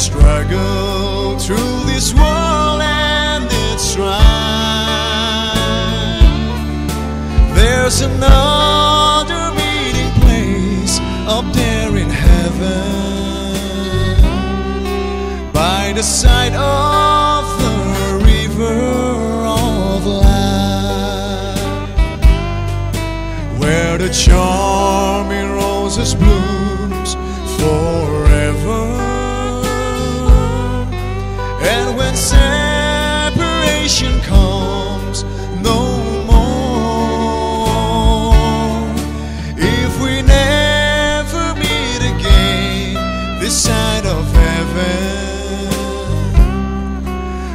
struggle through this world and its strife, there's another meeting place up there in heaven, by the side of the river of life, where the charming roses blooms forever. And when separation comes no more, if we never meet again this side of heaven,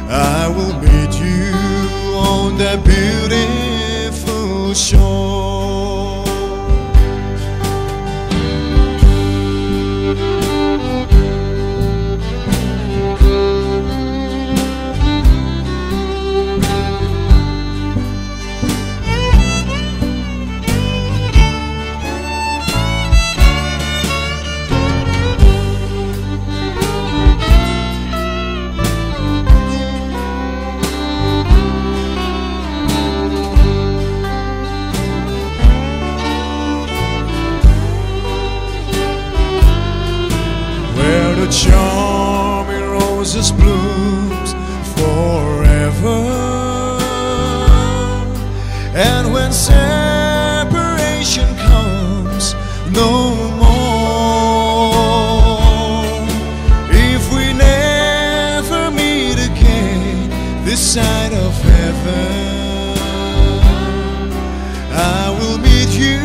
I will meet you on that beautiful shore. The charming roses blooms forever, and when separation comes no more, if we never meet again this side of heaven, I will meet you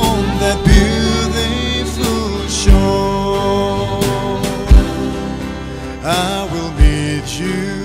on that beautiful shore. I will meet you